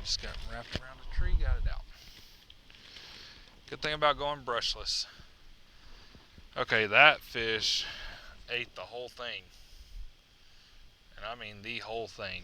Just got wrapped around a tree, got it out. Good thing about going brushless. Okay, that fish ate the whole thing. And I mean the whole thing.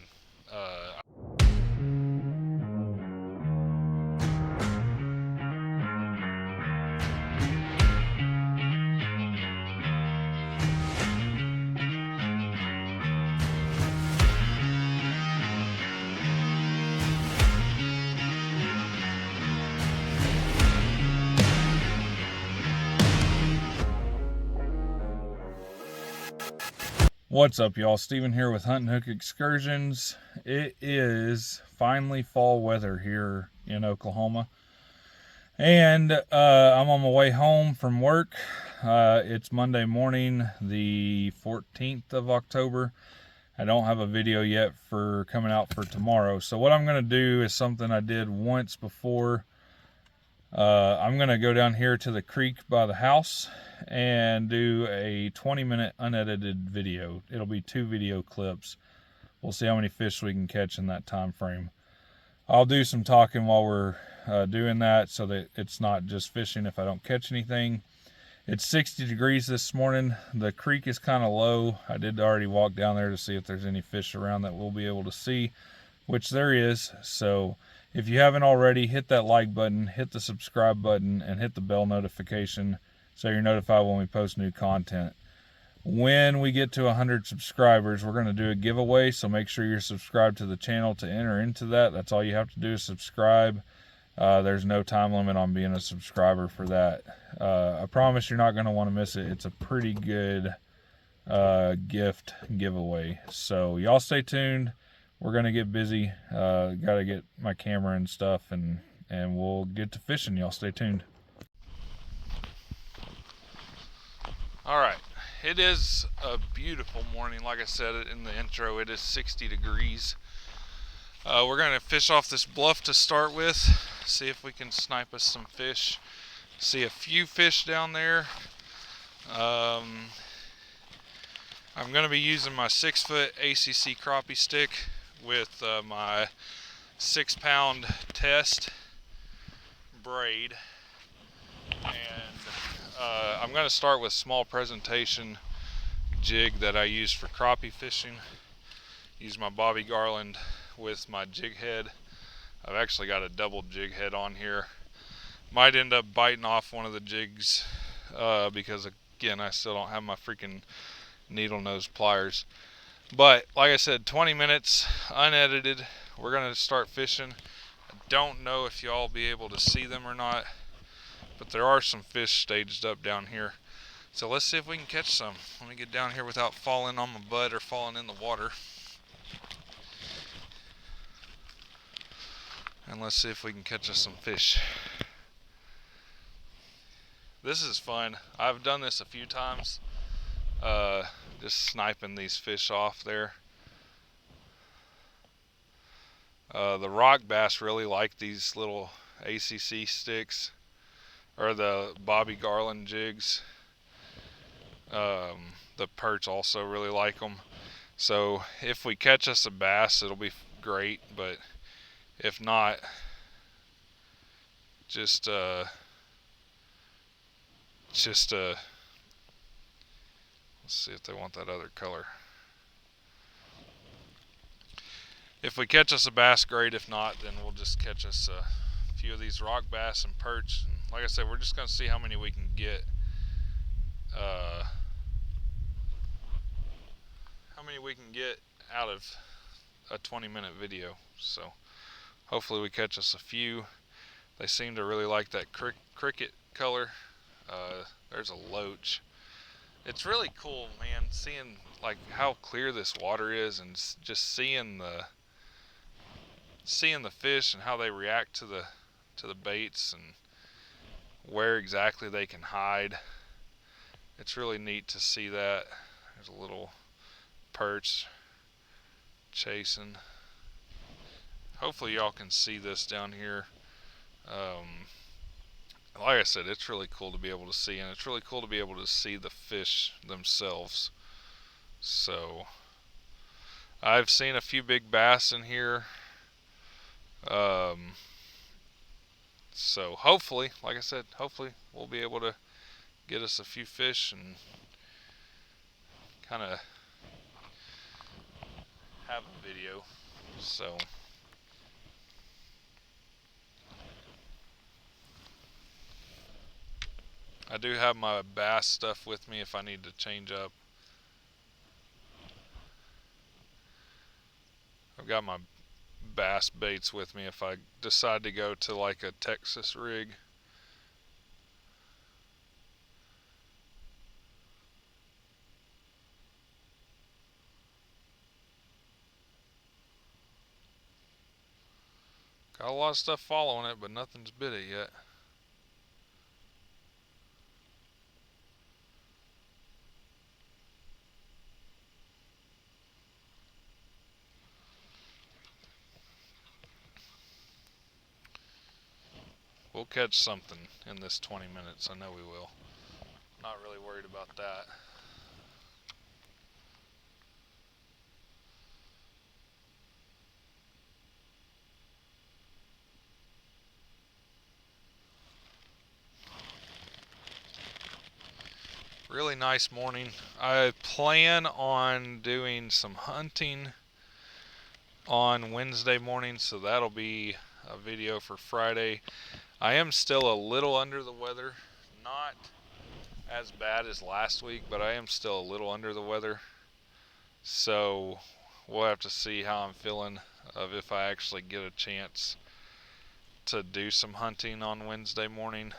What's up, y'all? Steven here with Hunt and Hook Excursions. It is finally fall weather here in Oklahoma. And I'm on my way home from work. It's Monday morning, the 14th of October. I don't have a video yet for coming out for tomorrow. So what I'm going to do is something I did once before. I'm going to go down here to the creek by the house and do a 20-minute unedited video. It'll be 2 video clips. We'll see how many fish we can catch in that time frame. I'll do some talking while we're doing that so that it's not just fishing if I don't catch anything. It's 60 degrees this morning. The creek is kind of low. I did already walk down there to see if there's any fish around that we'll be able to see, which there is. So if you haven't already, hit that like button, hit the subscribe button, and hit the bell notification so you're notified when we post new content. When we get to 100 subscribers, we're going to do a giveaway, so make sure you're subscribed to the channel to enter into that. That's all you have to do is subscribe. There's no time limit on being a subscriber for that. I promise you're not going to want to miss it. It's a pretty good gift giveaway. So y'all stay tuned. We're going to get busy. Got to get my camera and stuff, and we'll get to fishing. Y'all stay tuned. All right. It is a beautiful morning. Like I said in the intro, it is 60 degrees. We're going to fish off this bluff to start with. See if we can snipe us some fish. See a few fish down there. I'm going to be using my 6-foot ACC crappie stick with my 6-pound test braid, and I'm going to start with small presentation jig that I use for crappie fishing. Use my Bobby Garland with my jig head. I've actually got a double jig head on here. Might end up biting off one of the jigs because again I still don't have my freaking needle nose pliers. But like I said, 20 minutes unedited. We're gonna start fishing. I don't know if y'all be able to see them or not, but there are some fish staged up down here. So let's see if we can catch some. Let me get down here without falling on my butt or falling in the water. And let's see if we can catch us some fish. This is fun. I've done this a few times. Just sniping these fish off there. The rock bass really like these little ACC sticks, or the Bobby Garland jigs. The perch also really like them. So if we catch us a bass, it'll be great, but if not, just let's see if they want that other color. If we catch us a bass, great. If not, then we'll just catch us a few of these rock bass and perch. And like I said, we're just going to see how many we can get. How many we can get out of a 20-minute video. So hopefully we catch us a few. They seem to really like that cricket color. There's a loach. It's really cool, man, seeing like how clear this water is, and just seeing the fish and how they react to the baits and where exactly they can hide. It's really neat to see that. There's a little perch chasing. Hopefully y'all can see this down here. Like I said, it's really cool to be able to see, and it's really cool to be able to see the fish themselves. So I've seen a few big bass in here. Um, so hopefully, like I said, hopefully we'll be able to get us a few fish and kind of have a video. So I do have my bass stuff with me if I need to change up. I've got my bass baits with me if I decide to go to like a Texas rig. Got a lot of stuff following it, but nothing's bit it yet. We'll catch something in this 20 minutes. I know we will. Not really worried about that. Really nice morning. I plan on doing some hunting on Wednesday morning, so that'll be a video for Friday. I am still a little under the weather. Not as bad as last week, but I am still a little under the weather. So we'll have to see how I'm feeling of if I actually get a chance to do some hunting on Wednesday morning.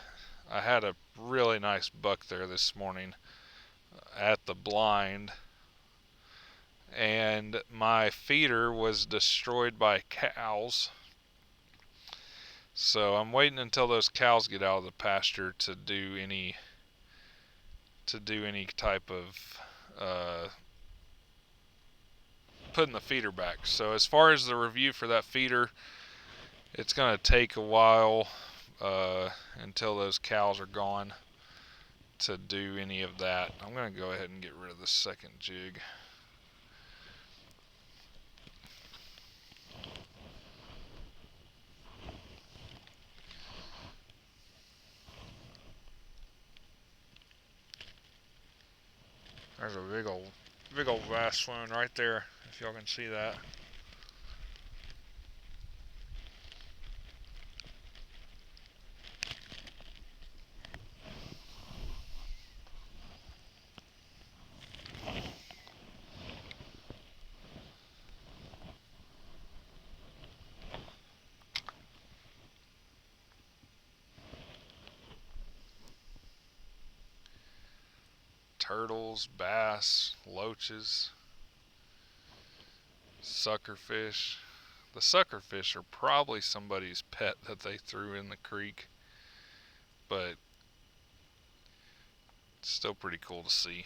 I had a really nice buck there this morning at the blind, and my feeder was destroyed by cows. So I'm waiting until those cows get out of the pasture to do any type of putting the feeder back. So as far as the review for that feeder, it's going to take a while until those cows are gone to do any of that. I'm going to go ahead and get rid of the second jig. There's a big old bass swimming right there, if y'all can see that. Turtles, bass, loaches, suckerfish. The suckerfish are probably somebody's pet that they threw in the creek, but it's still pretty cool to see.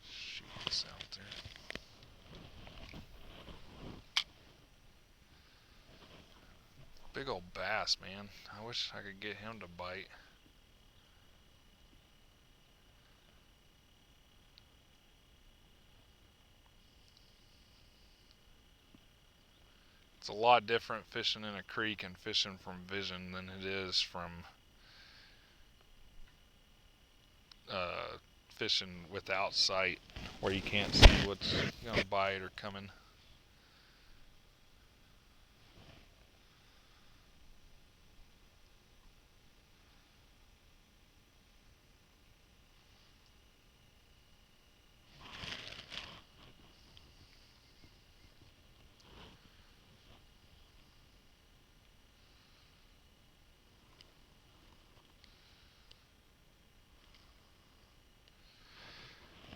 Shoot this out there. Big old bass, man. I wish I could get him to bite. It's a lot different fishing in a creek and fishing from vision than it is from fishing without sight, where you can't see what's going to bite or coming.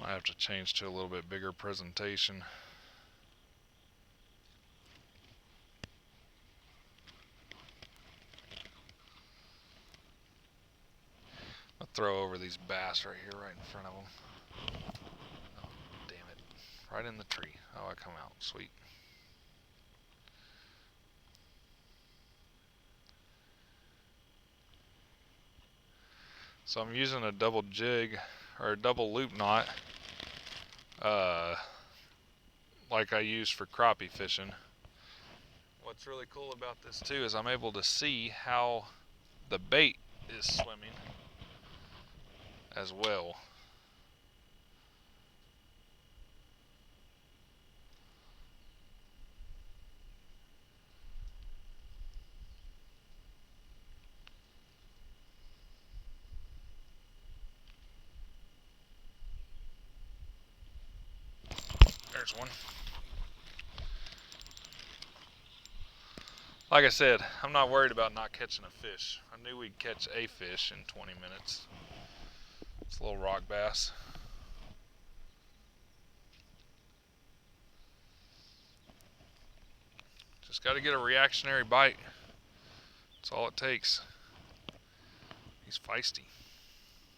I have to change to a little bit bigger presentation. I'll throw over these bass right here, right in front of them. Oh, damn it. Right in the tree. Oh, I come out. Sweet. So I'm using a double jig or a double loop knot like I use for crappie fishing. What's really cool about this too is I'm able to see how the bait is swimming as well. There's one. Like I said, I'm not worried about not catching a fish. I knew we'd catch a fish in 20 minutes. It's a little rock bass. Just got to get a reactionary bite. That's all it takes. He's feisty.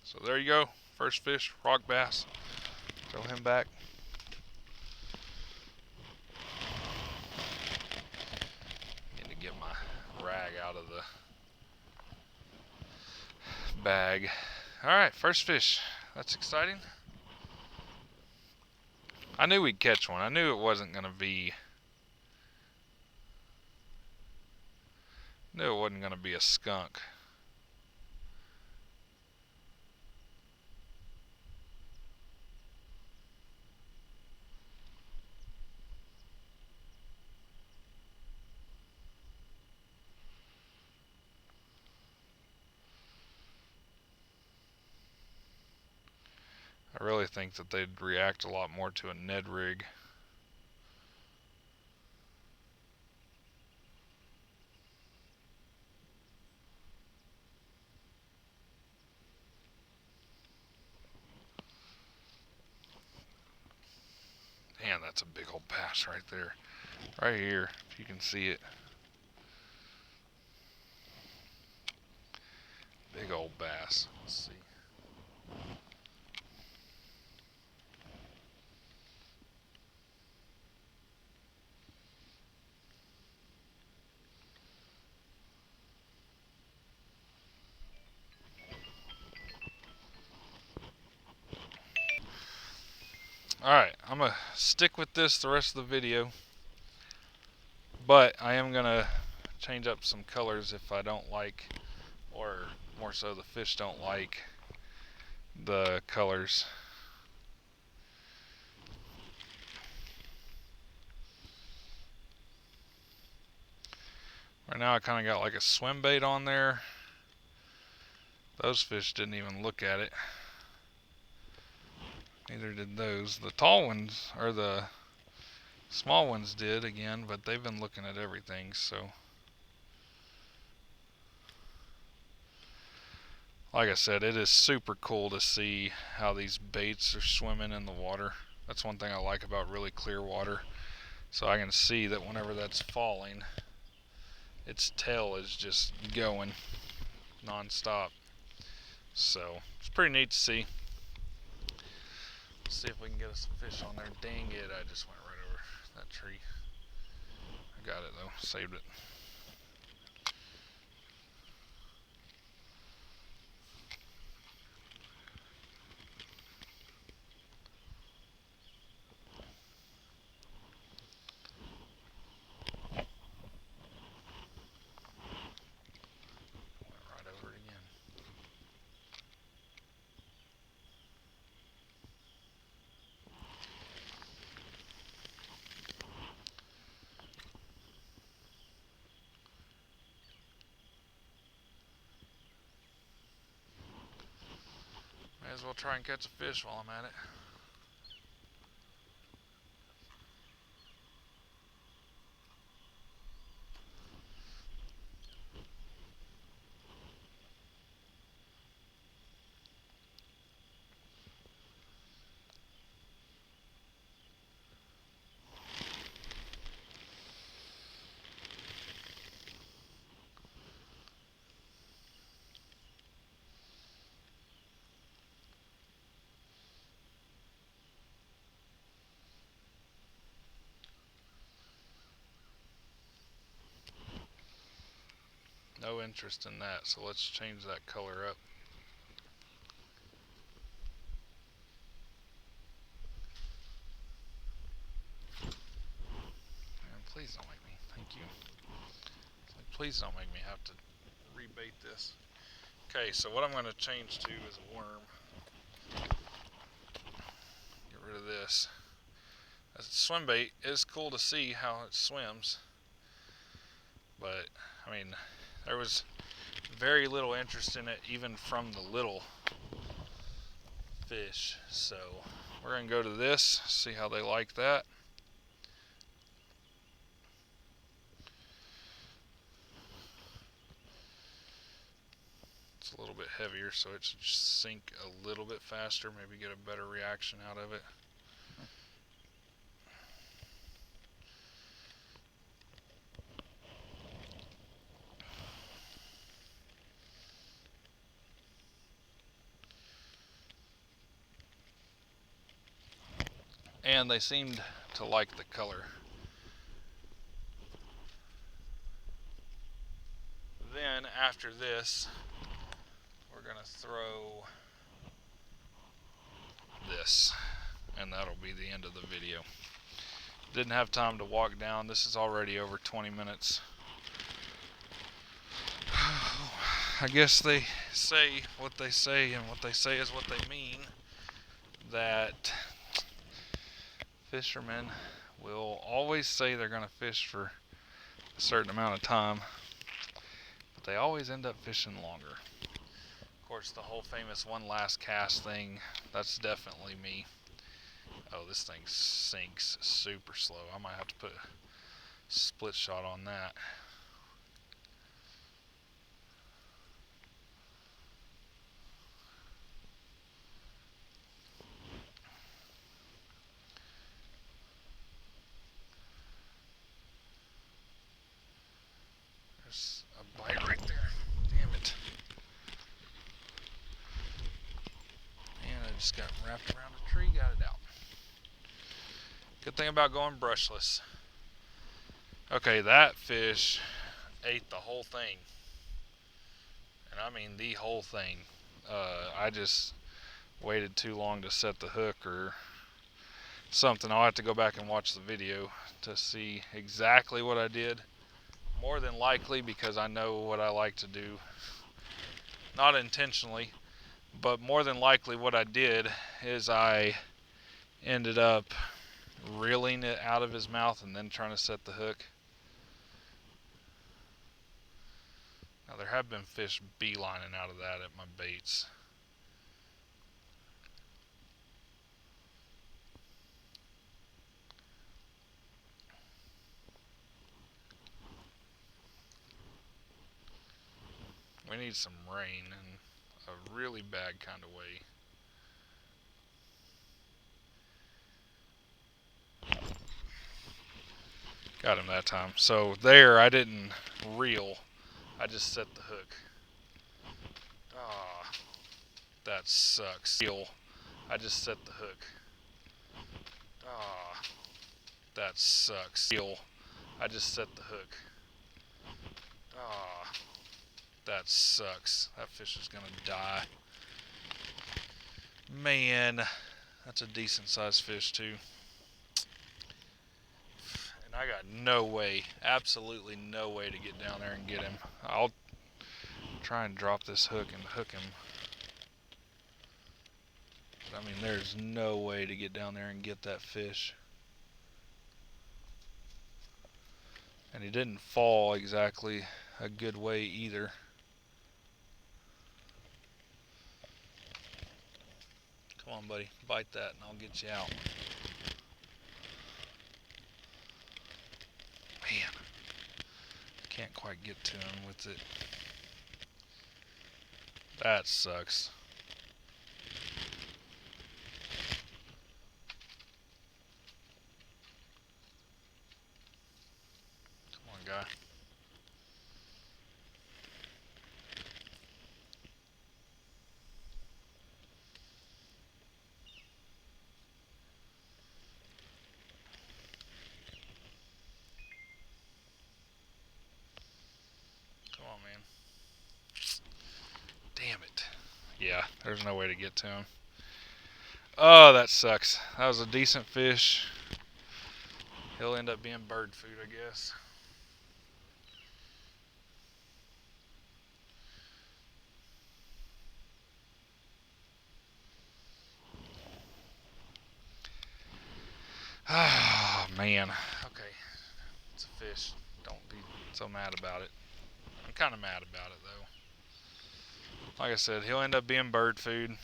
So there you go. First fish, rock bass. Throw him back. Need to get my rag out of the bag. Alright, first fish. That's exciting. I knew we'd catch one. I knew it wasn't going to be... knew it wasn't going to be a skunk. I really think that they'd react a lot more to a Ned rig. Man, that's a big old bass right there. Right here, if you can see it. Big old bass. Let's see. Alright, I'm going to stick with this the rest of the video. But I am going to change up some colors if I don't like, or more so the fish don't like, the colors. Right now I kind of got like a swim bait on there. Those fish didn't even look at it. Neither did those. The tall ones, or the small ones did again, but they've been looking at everything, so. Like I said, it is super cool to see how these baits are swimming in the water. That's one thing I like about really clear water. So I can see that whenever that's falling, its tail is just going non-stop. So it's pretty neat to see. Let's see if we can get us some fish on there. Dang it, I just went right over that tree. I got it though, saved it. Went right over it again. May as well try and catch a fish while I'm at it. No interest in that, so let's change that color up. Please don't make me have to rebait this. Okay, so what I'm going to change to is a worm. Get rid of this. As a swim bait, it's cool to see how it swims. But, I mean, there was very little interest in it even from the little fish. So, we're going to go to this, see how they like that. It's a little bit heavier, so it should sink a little bit faster, maybe get a better reaction out of it. And they seemed to like the color. Then after this, we're gonna throw this, and that'll be the end of the video. Didn't have time to walk down. This is already over 20 minutes. I guess they say what they say, and what they say is what they mean. That fishermen will always say they're gonna fish for a certain amount of time, but they always end up fishing longer. Of course, the whole famous one last cast thing, that's definitely me. Oh, this thing sinks super slow. I might have to put a split shot on that. There's a bite right there. Damn it. And I just got wrapped around a tree, got it out. Good thing about going brushless. Okay, that fish ate the whole thing. And I mean the whole thing. I just waited too long to set the hook or something. I'll have to go back and watch the video to see exactly what I did. More than likely, because I know what I like to do. Not intentionally, but more than likely what I did is I ended up reeling it out of his mouth and then trying to set the hook. Now there have been fish beelining out of that at my baits. We need some rain in a really bad kind of way. Got him that time. So there, I didn't reel. I just set the hook. Ah, that sucks. Reel. I just set the hook. Ah, that sucks. Reel. I just set the hook. Ah, that sucks. That fish is gonna die. Man, that's a decent sized fish too. And I got no way, absolutely no way to get down there and get him. I'll try and drop this hook and hook him. But, I mean, there's no way to get down there and get that fish. And he didn't fall exactly a good way either. Come on, buddy, bite that and I'll get you out. Man, can't quite get to him with it. That sucks. Come on, guy. Come on, man. Damn it. Yeah, there's no way to get to him. Oh, that sucks. That was a decent fish. He'll end up being bird food, I guess. man. Okay. It's a fish. Don't be so mad about it. I'm kind of mad about it, though. Like I said, he'll end up being bird food.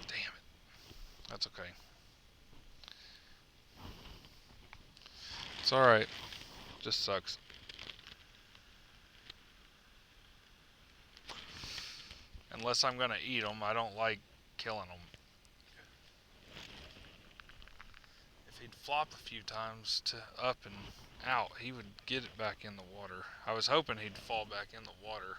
Damn it. That's okay. It's alright. Just sucks. Unless I'm going to eat them, I don't like killing them. If he'd flop a few times to up and out, he would get it back in the water. I was hoping he'd fall back in the water.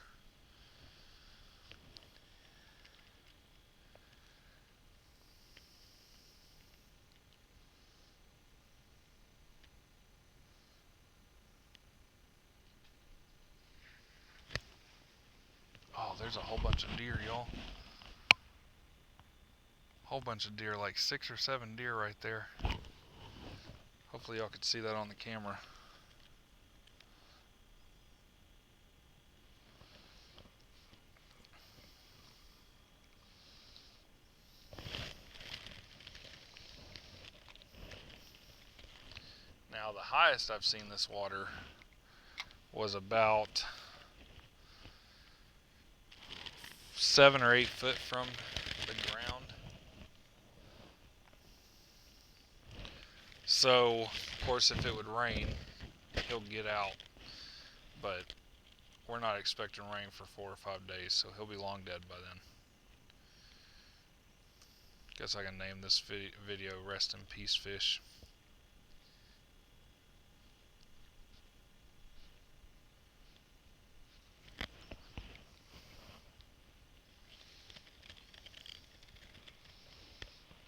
Oh, there's a whole bunch of deer, y'all. Whole bunch of deer, like 6 or 7 deer right there. Hopefully y'all could see that on the camera. Now the highest I've seen this water was about 7 or 8 foot from the ground. So, of course, if it would rain, he'll get out. But we're not expecting rain for 4 or 5 days, so he'll be long dead by then. Guess I can name this video Rest in Peace Fish.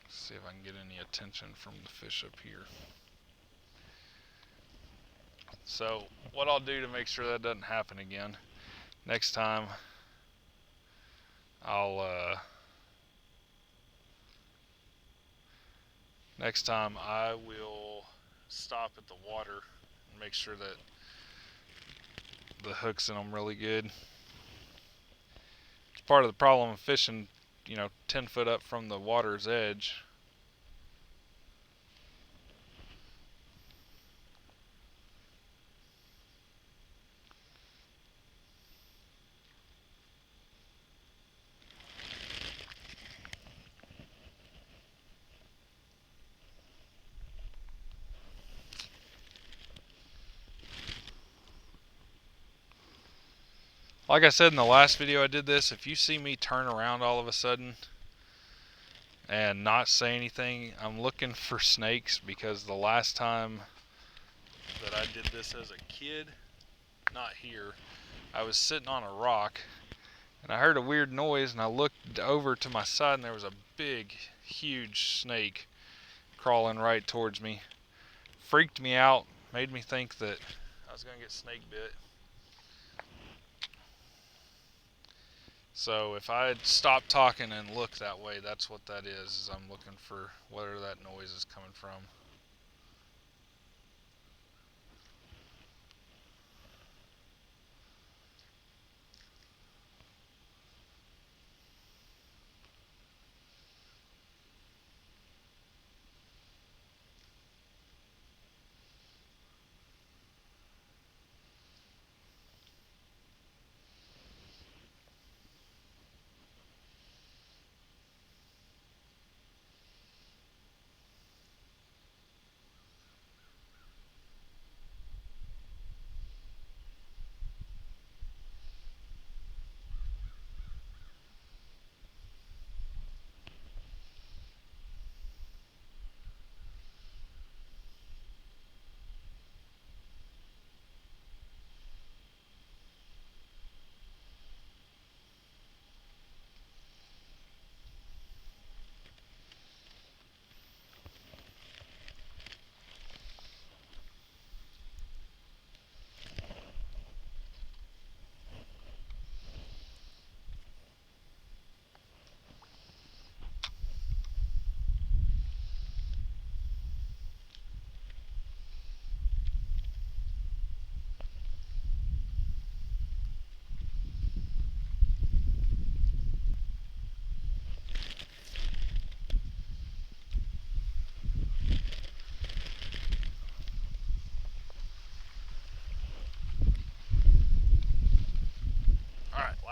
See if I can get any attention from the fish up here. So what I'll do to make sure that doesn't happen again, next time I will stop at the water and make sure that the hook's in them really good. It's part of the problem of fishing, 10 foot up from the water's edge. Like I said in the last video I did this, if you see me turn around all of a sudden and not say anything, I'm looking for snakes, because the last time that I did this as a kid, not here, I was sitting on a rock and I heard a weird noise, and I looked over to my side and there was a big, huge snake crawling right towards me. Freaked me out, made me think that I was going to get snake bit. So if I had stopped talking and looked that way, that's what that is I'm looking for where that noise is coming from.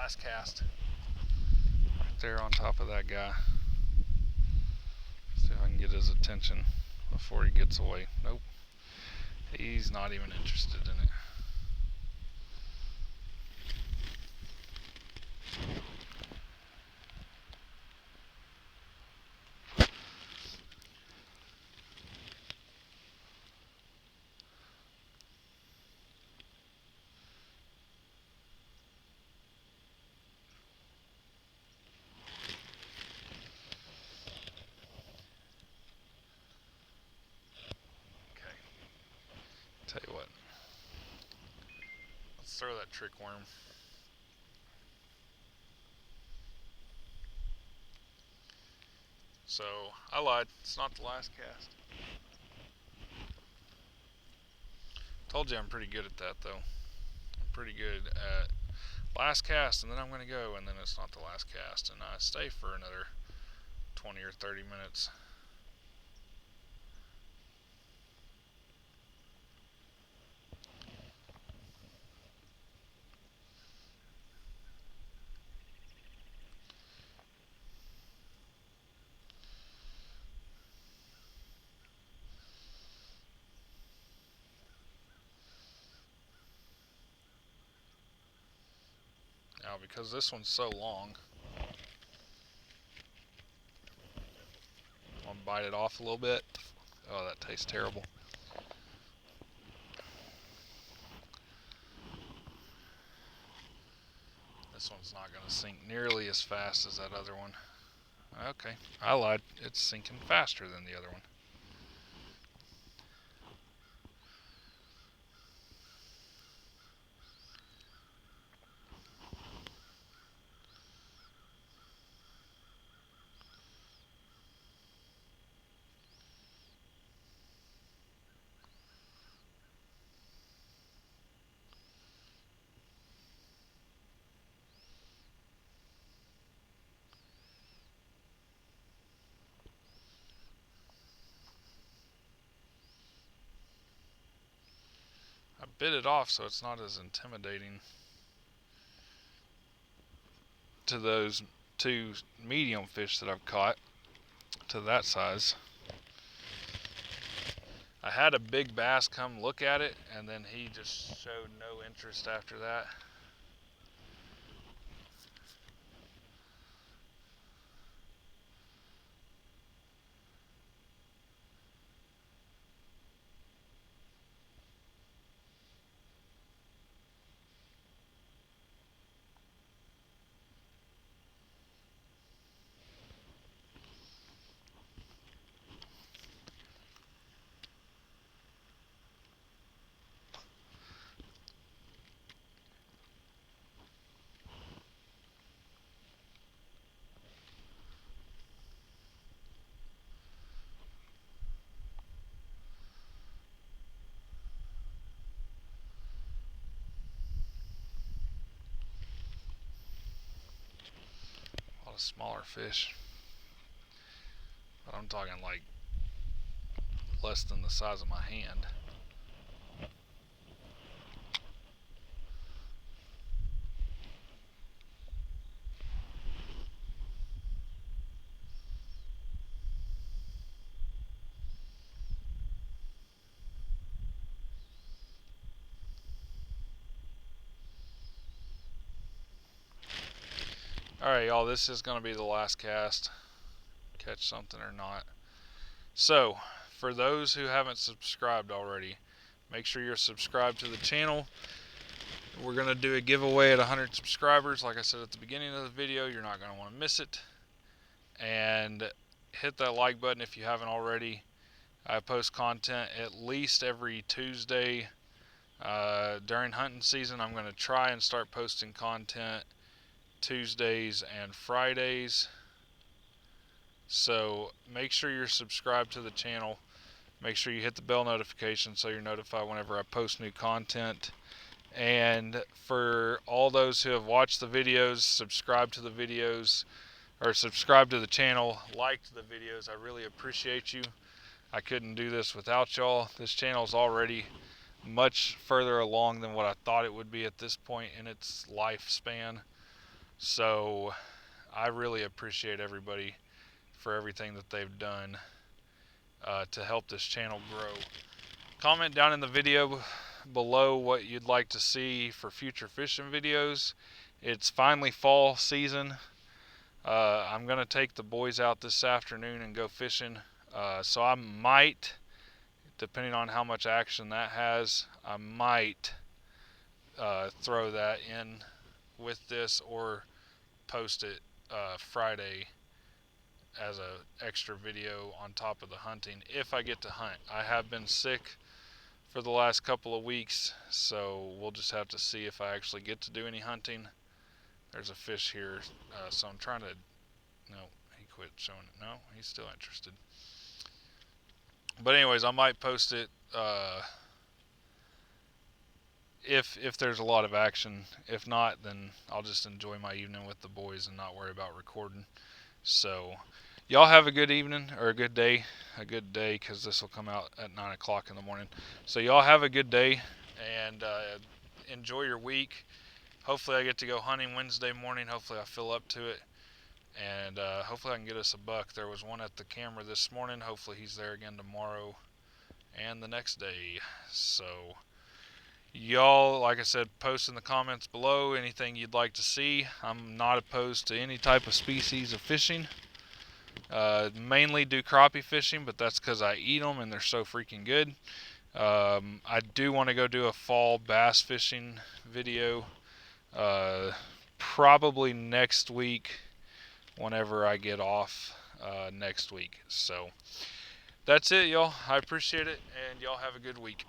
last cast. Right there on top of that guy. See if I can get his attention before he gets away. Nope. He's not even interested in it. Tell you what, let's throw that trick worm. So, I lied, it's not the last cast. Told you I'm pretty good at that though. I'm pretty good at last cast and then I'm going to go and then it's not the last cast and I stay for another 20 or 30 minutes. Now, because this one's so long, I'll bite it off a little bit. Oh, that tastes terrible. This one's not going to sink nearly as fast as that other one. Okay, I lied. It's sinking faster than the other one. I bit it off so it's not as intimidating to those two medium fish that I've caught to that size. I had a big bass come look at it and then he just showed no interest after that. A lot of smaller fish, but I'm talking like less than the size of my hand. Alright, y'all, this is going to be the last cast. Catch something or not. So, for those who haven't subscribed already, make sure you're subscribed to the channel. We're going to do a giveaway at 100 subscribers. Like I said at the beginning of the video, you're not going to want to miss it. And hit that like button if you haven't already. I post content at least every Tuesday. During hunting season, I'm going to try and start posting content Tuesdays and Fridays. So make sure you're subscribed to the channel. Make sure you hit the bell notification so you're notified whenever I post new content. And for all those who have watched the videos, subscribe to the videos, or subscribe to the channel, liked the videos, I really appreciate you. I couldn't do this without y'all. This channel is already much further along than what I thought it would be at this point in its lifespan. So I really appreciate everybody for everything that they've done to help this channel grow. Comment down in the video below what you'd like to see for future fishing videos. It's finally fall season. I'm going to take the boys out this afternoon and go fishing. So I might, depending on how much action that has, I might throw that in with this or post it Friday as a extra video on top of the hunting if I get to hunt. I have been sick for the last couple of weeks, so we'll just have to see if I actually get to do any hunting. There's a fish here, so I'm trying to, no, he quit showing it. No, he's still interested. But anyways, I might post it if there's a lot of action. If not, then I'll just enjoy my evening with the boys and not worry about recording. So y'all have a good evening, or a good day, because this will come out at 9 o'clock in the morning. So y'all have a good day, and enjoy your week. Hopefully I get to go hunting Wednesday morning. Hopefully I feel up to it, and hopefully I can get us a buck. There was one at the camera this morning. Hopefully he's there again tomorrow and the next day. So y'all, like I said, post in the comments below anything you'd like to see. I'm not opposed to any type of species of fishing. Mainly do crappie fishing, but that's because I eat them and they're so freaking good. I do want to go do a fall bass fishing video probably next week, whenever I get off next week. So that's it, y'all. I appreciate it, and y'all have a good week.